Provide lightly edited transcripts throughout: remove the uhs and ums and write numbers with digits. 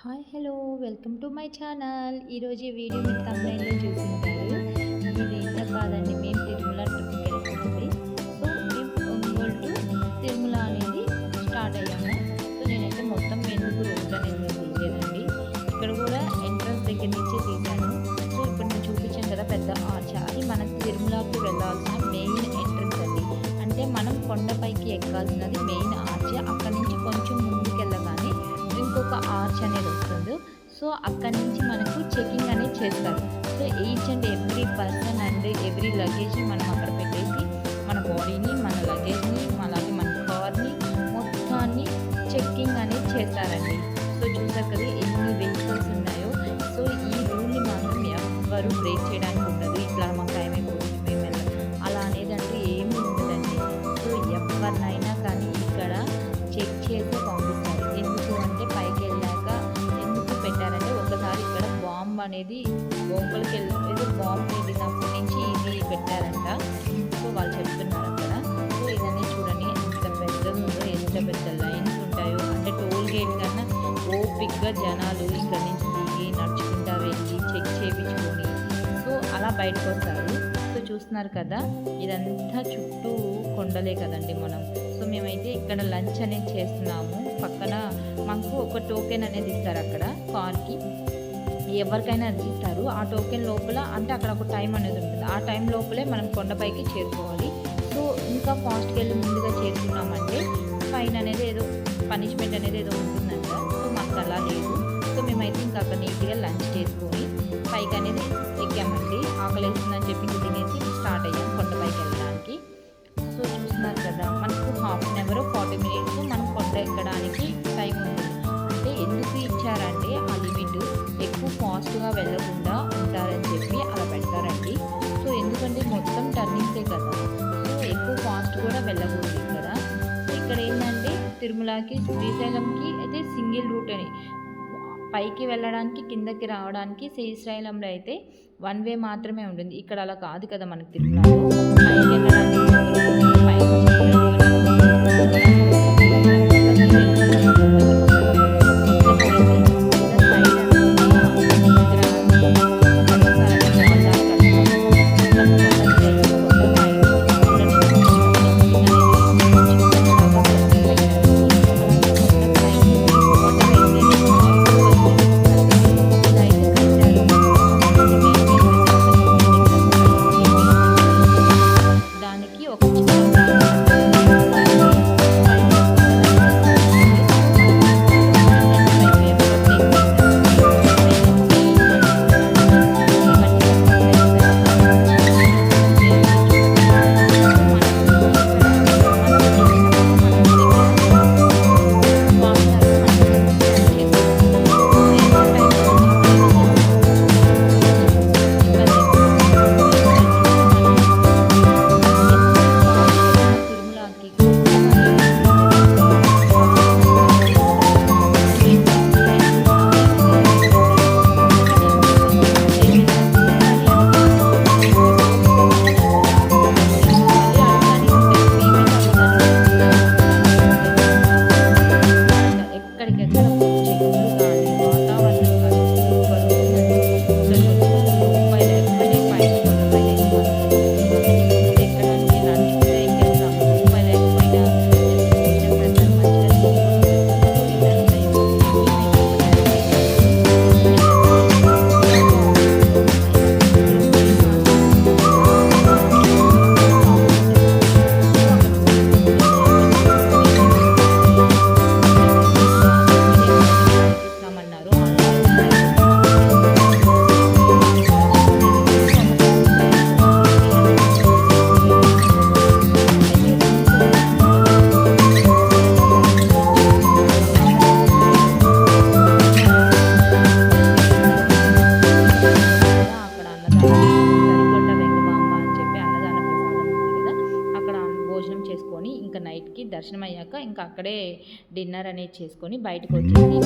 Hi hello welcome to my channel. ఈరోజు ఈ video మీరు తమిళలో చూసింటారు. ఇదేంటో కాదండి, మేము తిరుమల ట్రిప్కి వెళ్తున్నామండి. సో మేము ఒంగోలు టు తిరుమల అనేది స్టార్ట్ అయ్యాము. సో నేనైతే మొత్తం ఎందుకు రోడ్ అనేది తీయలేదండి, ఇక్కడ కూడా ఎంట్రన్స్ దగ్గర నుంచే తీశాను. సో ఇప్పుడు నేను చూపించాను కదా పెద్ద ఆర్చ్, అది మనం తిరుమలకి వెళ్ళాల్సిన మెయిన్ ఎంట్రన్స్ అండి. అంటే మనం కొండపైకి ఎక్కాల్సినది మెయిన్ ఆర్చ్. అక్కడి నుంచి కొంచెం ముందుకు వెళ్ళగానే ఇంకొక ఆర్చ్ అనేది వస్తుంది. సో అక్కడి నుంచి మనకు చెకింగ్ అనేది చేస్తారు. So each and every person and every లగేజ్ని మనం అక్కడ పెట్టేసి మన బాడీని, మన లగేజ్ని, అలాగే మన కార్ని మొత్తాన్ని చెకింగ్ అనేది చేస్తారండి. సో చూసారు కదా ఎన్ని వెహికల్స్ ఉన్నాయో. సో ఈ రూల్ని మాత్రం ఎవరు బ్రేక్ చేయడానికి ఉండదు. ఇట్లా మాకు టైం అయిపోతుంది మేము అలా అనేది అంటే ఏమీ ఉండదండి. సో ఎవరినైనా కానీ ఇక్కడ చెక్ చేసి పంపిస్తారు. ఎందుకు అంటే పైకి వెళ్ళాక ఎందుకు పెట్టారంటే ఒకసారి ఇక్కడ బాంబు అనేది లోపలికి ఏదో బాంబు వెళ్ళినప్పటి నుంచి ఇది పెట్టారంట. సో వాళ్ళు చెప్తున్నారు అక్కడ. సో ఇదన్నీ చూడండి ఎంత పెద్దగా ఉందో, ఎంత పెద్ద లైన్స్ ఉంటాయో. అంటే టోల్ గేట్ కన్నా ఓపిక్గా జనాలు ఇక్కడ నుంచి దిగి నడుచుకుంటా వెళ్ళి చెక్ చేయించుకొని సో అలా బయటకు వస్తారు. సో చూస్తున్నారు కదా ఇదంతా చుట్టూ కొండలే కదండి మనం. సో మేమైతే ఇక్కడ లంచ్ అనేది చేస్తున్నాము. పక్కన మాకు ఒక టోకెన్ అనేది ఇస్తారు అక్కడ కార్కి, ఎవరికైనా అది ఇస్తారు. ఆ టోకెన్ లోపల అంటే అక్కడ ఒక టైం అనేది ఉంటుంది. ఆ టైం లోపలే మనం కొండపైకి చేరుకోవాలి. సో ఇంకా ఫాస్ట్కి వెళ్ళి ముందుగా చేరుకున్నామంటే ఫైన్ అనేది ఏదో పనిష్మెంట్ అనేది ఏదో ఉంటుందంట. సో మాకు అలా లేదు. సో మేమైతే ఇంకా అక్కడ నీట్గా లంచ్ చేసుకొని పైకి అనేది ఎక్కామండి. ఆకలి వేస్తుందని చెప్పి తినేసి స్టార్ట్ అయ్యాం కొండపైకి వెళ్ళడానికి. సో చూస్తున్నారు కదా మనకు హాఫ్ అన్ అవర్ 40 minutes మనం కొండ ఎక్కడానికి టైం ఉంది. అంటే ఎందుకు ఇచ్చారంటే ఆ లిమిట్ ఎక్కువ ఫాస్ట్గా వెళ్ళకుండా ఉంటారని చెప్పి అలా పెడతారండి. సో ఎందుకంటే మొత్తం టర్నింగ్సే కదా, సో ఎక్కువ ఫాస్ట్ కూడా వెళ్ళకూడదు ఇక్కడ. సో ఇక్కడ ఏంటంటే తిరుమలకి శ్రీశైలంకి అయితే సింగిల్ రూట్ అని, పైకి వెళ్ళడానికి కిందకి రావడానికి శ్రీశైలంలో అయితే 1 way మాత్రమే ఉంటుంది. ఇక్కడ అలా కాదు కదా మనకి తిరుమలలో. పైకి వెళ్ళడానికి ఇంకా నైట్కి దర్శనం అయ్యాక ఇంకా అక్కడే డిన్నర్ అనేది చేసుకొని బయటకు వచ్చేసి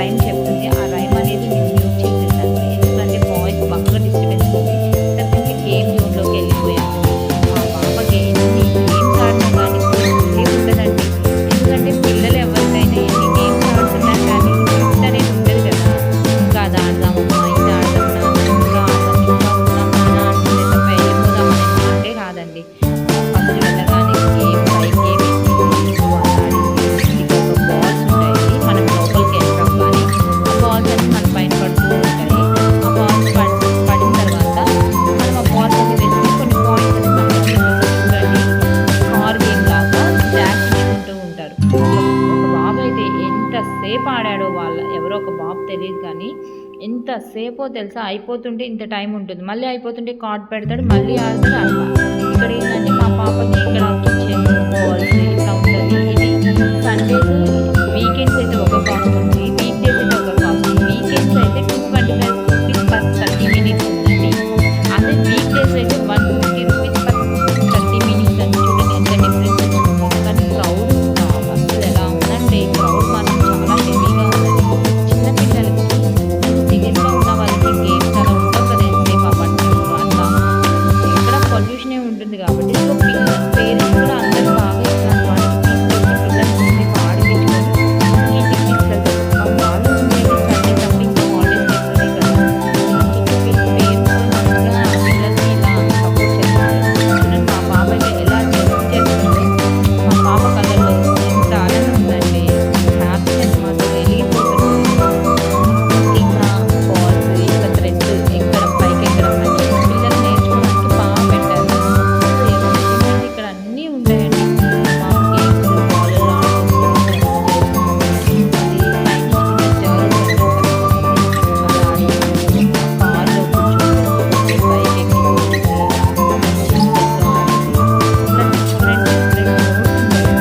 రైమ్ చెప్తుంది. ఆ రైమ్ అనేది నేను మ్యూట్ చేసేసాను. ఎందుకంటే వాయిస్ బాగా డిస్టర్బెన్స్ ఉంది. తర్వాత గేమ్ జోన్‌లోకి వెళ్ళిపోయాను. మా పాపకి ఎన్ని గేమ్స్ ఆడినా కానీ బోరే ఉండదండి. ఎందుకంటే పిల్లలు ఎవరికైనా ఎన్ని గేమ్స్ ఆడుతున్నా కానీ ఇంట్రెస్ట్ అనేది ఉండదు కదా! ఇంకా అది ఆడదామమ్మా, ఇది ఆడదాం నాన్న, ఇంకా ఆడదాం, ఇంకా ఉందాం నాన్న అంటుంది తప్ప వెళ్ళిపోదాం అనే మాటే రాదండి. ఫస్ట్ వెళ్ళగానే గేమ్ బై గేమ్ ఎక్కువ ఆడింది. ఇక బాల్స్ ఉంటాయి. మనం లోపలికి ఎంటర్ అవ్వగానే ఆ బాల్స్ అన్నీ మన పైన పడుతూ ఉంటాయి. ఆ బాల్స్ పడిన తర్వాత మనం ఆ బాల్స్ అన్ని వేసుకొని కొన్ని పాయింట్స్ అనేది మనకి చూడండి. కార్ గేమ్ లాగా డాష్ ఇచ్చుకుంటూ ఉంటారు. ఒక బాబు అయితే ఎంతసేపు ఆడాడో ఎవరో ఒక బాబు తెలియదు కానీ ఎంతసేపో తెలుసా. అయిపోతుంటే ఇంత టైం ఉంటుంది, మళ్ళీ అయిపోతుంటే కార్డ్ పెడతాడు, మళ్ళీ ఆడతాడు అట్లా. ఇక్కడ ఏంటంటే మా పాపకి ఇక్కడ కిచెన్ బాల్స్ ఇట్లా ఉంటుంది. ఇది సండేస్ వీకెండ్స్ అయితే ఒక కాస్ట్ ఉంది, వీక్ డేస్ అయితే ఒక కాస్ట్. వీకెండ్స్ అయితే 225 రూపీస్ పర్ 30 మినిట్స్ ఉందండి. అదే వీక్ డేస్ అయితే 150 రూపీస్ పర్ 30 మినిట్స్ అండి. చూడండి ఎంత డిఫరెన్స్ ఉంటుందో. కానీ క్రౌడ్ అసలు ఎలా ఉందంటే క్రౌడ్ మాత్రం చాలా హెవీగా ఉందండి. చిన్న పిల్లలకి సింగిల్గా ఉన్న వాళ్ళకి గేమ్స్ అలా ఉండవు కదా, ఎంతసేపు అపార్ట్మెంట్లో అట్లా ఇక్కడ పొల్యూషనే ఉంటుంది కాబట్టి సో పేరెంట్స్ కూడా అందరూ బాగా ఇస్తారు. వాళ్ళకి తీసుకెళ్ళి పిల్లల్ని ఎంతసేపు ఆడిపించుకొని ఇంటికి తీసుకెళ్తారు. వాళ్ళు ఉండేది సండే తప్ప ఇంకా హాలిడేస్ టైంలోనే కదా. పేరెంట్స్ కూడా మంచిగా పిల్లల్ని ఇలా సపోర్ట్ చేస్తారు. చూడండి మా పాప అయితే ఎలా చేస్తుంది. మా పాప కళ్ళల్లో ఎంత ఆనందం ఉందంటే హ్యాపీనెస్ మాత్రం వెలిగిపోతుంది. ఇంకా బాల్స్, ఇంకా థ్రెడ్ ఎక్కడం, పైకి ఎక్కడం అంటే పిల్లలు నేర్చుకోవడానికి బాగా పెట్టారు. సో ఎవ్రీథింగ్ ఇక్కడ అన్నీ ఉంటాయండి. మా గేమ్స్ బాల్ ఆడుకుంటూ అది పైనుంచి కింద జారుతుంది కదా, అది ఆడుకుంటూ కార్లో కూర్చొని పైకి ఎక్కి చిన్నతో ఆడేది. ఇలా డిఫరెంట్ డిఫరెంట్ మోడ్స్ ఉంటాయి.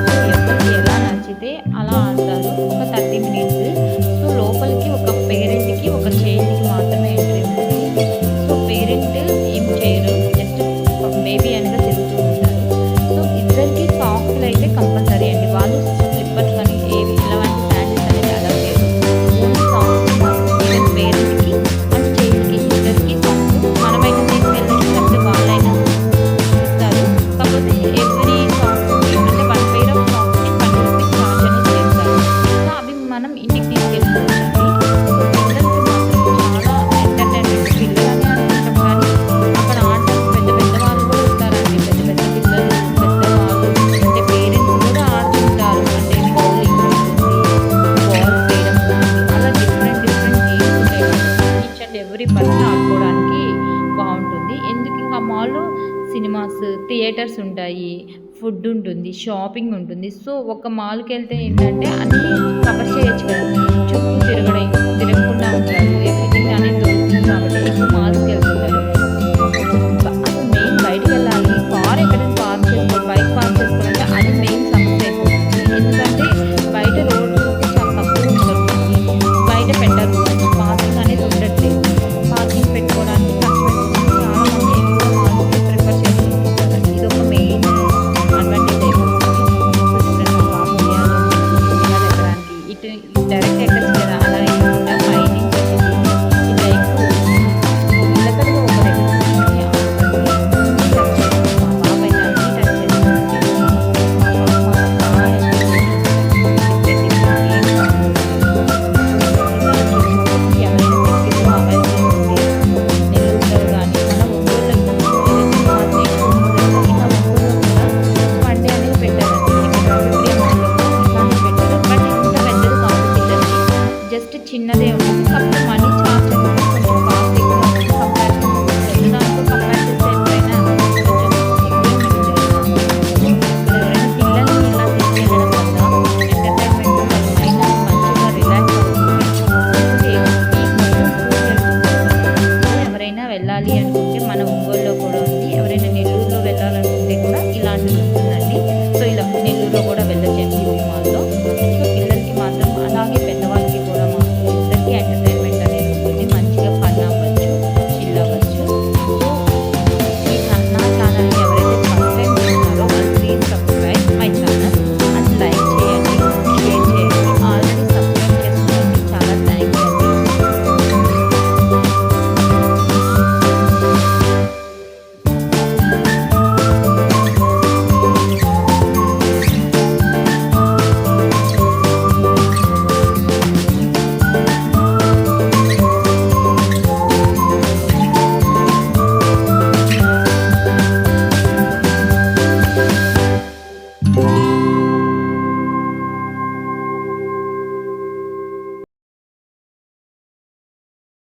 సో ఎవరికి ఎలా నచ్చితే అలా ఆడతారు. ఒక 30 మినిట్స్. సో లోపలికి ఒక పేరెంట్కి ఒక చైల్డ్కి మాత్రమే ఎంట్రీ ఉంటుంది. సో పేరెంట్ ఏం చేయరు, జస్ట్ బేబీ అనగా తిరుగుతూ ఉంటారు. సో ఇద్దరికి సాక్స్లు అయితే కంపల్సరీ అండి. వాళ్ళు స్లిప్పర్స్ కానీ ఏవి ఇలాంటి శాండిల్స్ అనేది అలా చేయరు. ఓన్లీ సాక్స్ మాత్రం ఈవెన్ పేరెంట్కి అండ్ చైల్డ్కి ఇద్దరికి సాక్స్. మనమైనా తీసుకెళ్ళచ్చు, లేకపోతే వాళ్ళైనా ఇస్తారు. కాకపోతే ఎవ్రీ సాక్స్కి అంటే 1 పెయిర్ ఆఫ్ సాక్స్కి 20 రూపీస్ ఛార్జ్ అనేది చేస్తారు. సో అవి మనం ఇంటికి తీసుకెళ్ళిపోవచ్చండి. సో పిల్లలకి మాత్రం చాలా ఎంటర్టైన్మెంట్. పిల్లలని అనుకుంటాం కానీ అక్కడ ఆడడానికి పెద్ద పెద్ద వాళ్ళు కూడా ఉంటారండి. పెద్ద పెద్ద పిల్లలు, పెద్దవాళ్ళు అంటే పేరెంట్స్ కూడా ఆడుతుంటారు. అంటే బౌలింగ్ ఉంటుంది, బాల్స్ వేయడం ఉంటుంది. అలా డిఫరెంట్ డిఫరెంట్ గేమ్స్ ఉంటాయి. ఈచ్ అండ్ ఎవ్రీ పర్సన్ ఆడుకోవడానికి బాగుంటుంది. ఎందుకు ఇంకా మాల్లో సినిమాస్, థియేటర్స్ ఉంటాయి, ఫుడ్ ఉంటుంది, షాపింగ్ ఉంటుంది. సో ఒక మాల్కి వెళ్తే ఏంటంటే అన్నీ కవర్ చేయొచ్చు కదా. చుట్టూ తిరగకుండా ఉంటారు. ఎవ్రీథింగ్ అనేది దొరుకుతుంది కాబట్టి ఎక్కువ మాల్స్కి వెళ్తుంటారు. అసలు మెయిన్ బయటకు వెళ్ళాలి, కార్ ఎక్కడైనా పార్క్ చేసుకోవాలి, బైక్ పార్క్ చేసుకోవాలంటే అది మెయిన్ సమస్య అయిపోతుంది. ఎందుకంటే బయట రోడ్లు చాలా తక్కువ దొరుకుతుంది. బయట పెట్టరు, పార్కింగ్ అనేది ఉండట్లేదు. పార్కింగ్ పెట్టుకోవడానికి కష్టమైపోతుంది. చాలామంది ఎక్కువ మాల్స్కి ప్రిఫర్ చేస్తుంటారు. ఇది ఒక మెయిన్ అడ్వాంటేజ్ అయిపోతుంది. సో చూడండి మా పాప ఉయ్యాలో ఎక్కడానికి ఇటు డైరెక్ట్ ఎక్కచ్చు కదా, అలా ఎక్కకుండా పైనుంచి ఇట్లా ఎక్కువ నిలకడగా ఒక దగ్గర కూర్చొని ఆడుతుంది. అన్నీ టచ్ చేస్తుంది. మా పాప అయితే అన్నీ టచ్ చేస్తుంది. మా పాప మాత్రం బాగా ఎంజాయ్ చేస్తుంది. డిఫరెంట్ డిఫరెంట్ గేమ్స్ ఆడుతుంది. ఇలా చూసి ఎవరైనా దగ్గరలో అవైలబుల్ ఉంది నెల్లూరులో కానీ మన ఒంగోలులో ఏదైతే మా స్నేహితులు ఉన్నారో ఇలా ఒంగోలులో కూడా వన్ డే అనేది పెట్టారండి. ఇక్కడ విక్టోరియా మాల్లో కూడా ఇలానే పెట్టారు. బట్ ఇంత పెద్దది కాదు, పిల్లలకి జస్ట్ చిన్నదే ఉంటుంది.